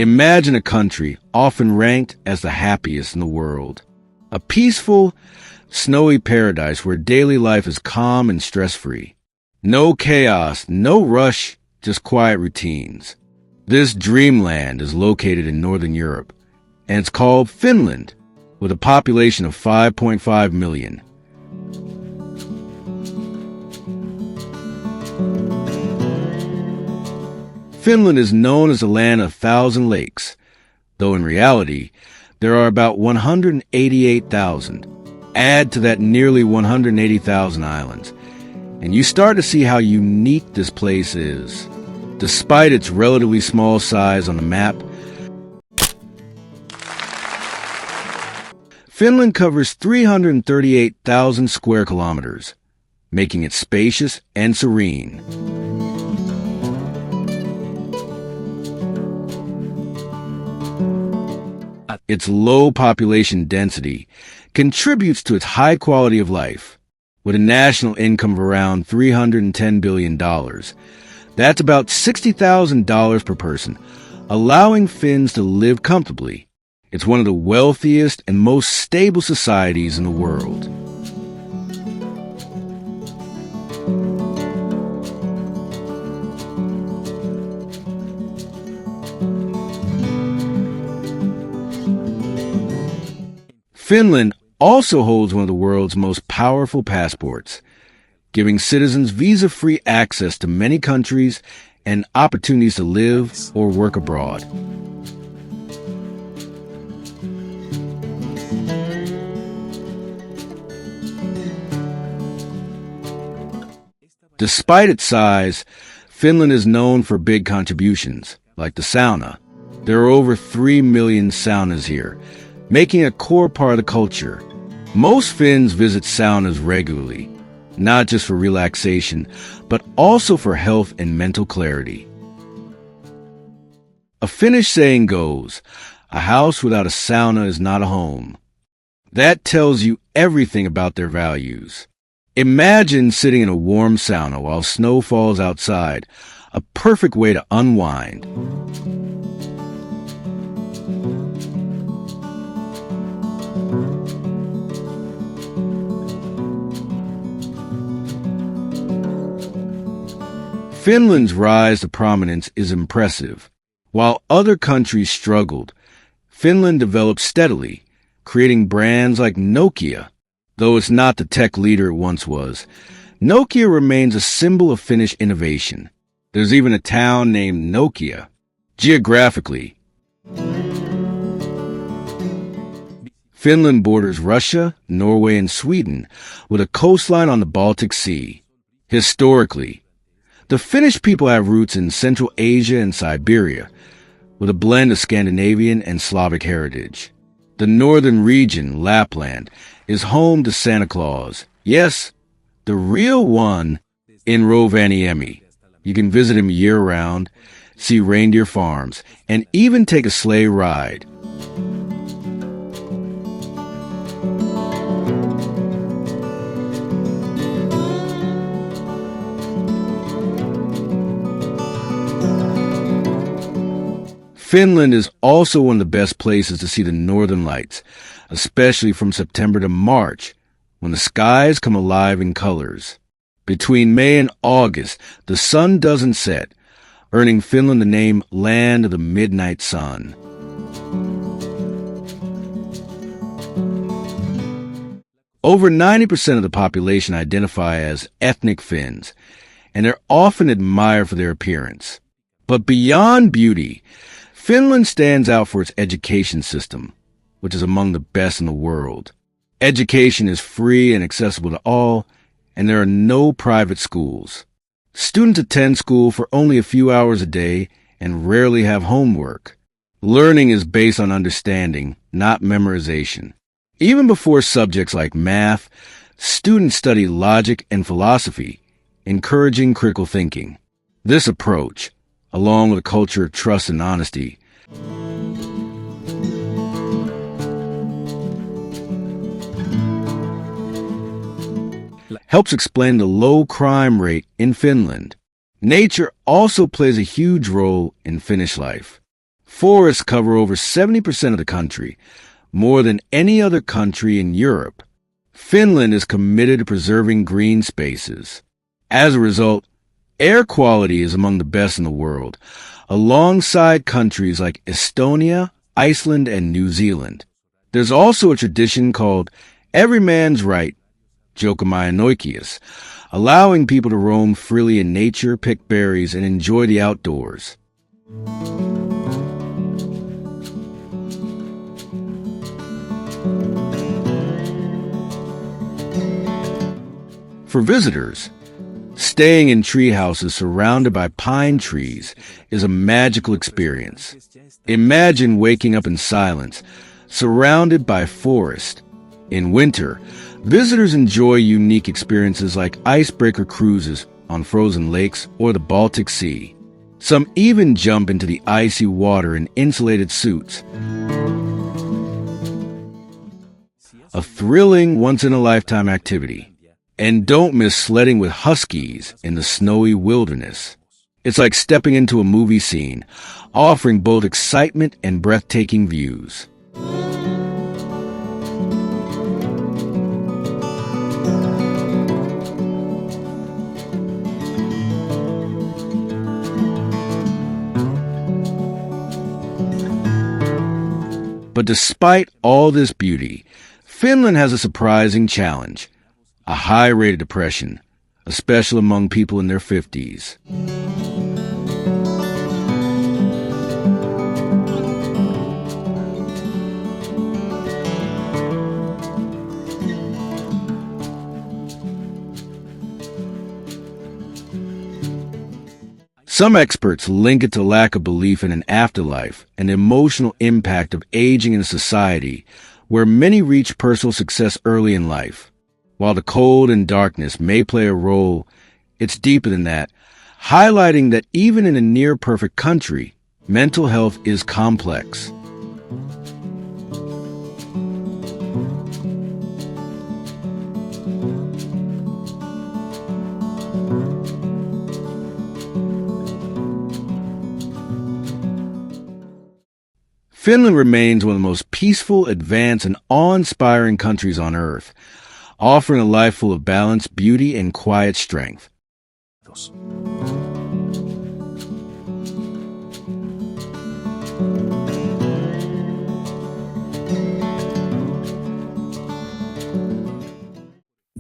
Imagine a country often ranked as the happiest in the world. A peaceful, snowy paradise where daily life is calm and stress-free. No chaos, no rush, just quiet routines. This dreamland is located in Northern Europe, and it's called Finland, with a population of 5.5 million. Finland is known as the land of 1,000 lakes, though in reality, there are about 188,000. Add to that nearly 180,000 islands, and you start to see how unique this place is. Despite its relatively small size on the map, Finland covers 338,000 square kilometers, making it spacious and serene. Its low population density contributes to its high quality of life. With a national income of around $310 billion, that's about $60,000 per person, allowing Finns to live comfortably. It's one of the wealthiest and most stable societies in the world. Finland also holds one of the world's most powerful passports, giving citizens visa-free access to many countries and opportunities to live or work abroad. Despite its size, Finland is known for big contributions, like the sauna. There are over 3 million saunas here, making it a core part of the culture. Most Finns visit saunas regularly, not just for relaxation, but also for health and mental clarity. A Finnish saying goes, "A house without a sauna is not a home." That tells you everything about their values. Imagine sitting in a warm sauna while snow falls outside, a perfect way to unwind. Finland's rise to prominence is impressive. While other countries struggled, Finland developed steadily, creating brands like Nokia. Though it's not the tech leader it once was, Nokia remains a symbol of Finnish innovation. There's even a town named Nokia. Geographically, Finland borders Russia, Norway, and Sweden, with a coastline on the Baltic Sea. Historically, the Finnish people have roots in Central Asia and Siberia, with a blend of Scandinavian and Slavic heritage. The northern region, Lapland, is home to Santa Claus. Yes, the real one in Rovaniemi. You can visit him year-round, see reindeer farms, and even take a sleigh ride. Finland is also one of the best places to see the northern lights, especially from September to March, when the skies come alive in colors. Between May and August, the sun doesn't set, earning Finland the name Land of the Midnight Sun. Over 90% of the population identify as ethnic Finns, and they're often admired for their appearance. But beyond beauty, Finland stands out for its education system, which is among the best in the world. Education is free and accessible to all, and there are no private schools. Students attend school for only a few hours a day and rarely have homework. Learning is based on understanding, not memorization. Even before subjects like math, students study logic and philosophy, encouraging critical thinking. This approach, along with a culture of trust and honesty, helps explain the low crime rate in Finland. Nature also plays a huge role in Finnish life. Forests cover over 70% of the country, more than any other country in Europe. Finland is committed to preserving green spaces. As a result, air quality is among the best in the world, alongside countries like Estonia, Iceland, and New Zealand. There's also a tradition called every man's right, Joukkomaanoikeus, allowing people to roam freely in nature, pick berries, and enjoy the outdoors. For visitors, staying in tree houses surrounded by pine trees is a magical experience. Imagine waking up in silence, surrounded by forest. In winter, visitors enjoy unique experiences like icebreaker cruises on frozen lakes or the Baltic Sea. Some even jump into the icy water in insulated suits. A thrilling, once-in-a-lifetime activity. And don't miss sledding with huskies in the snowy wilderness. It's like stepping into a movie scene, offering both excitement and breathtaking views. But despite all this beauty, Finland has a surprising challenge. A high rate of depression, especially among people in their 50s. Some experts link it to lack of belief in an afterlife and the emotional impact of aging in a society where many reach personal success early in life. While the cold and darkness may play a role, it's deeper than that, highlighting that even in a near-perfect country, mental health is complex. Finland remains one of the most peaceful, advanced, and awe-inspiring countries on Earth, offering a life full of balance, beauty, and quiet strength.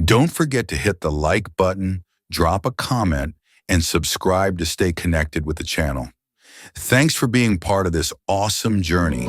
Don't forget to hit the like button, drop a comment, and subscribe to stay connected with the channel. Thanks for being part of this awesome journey.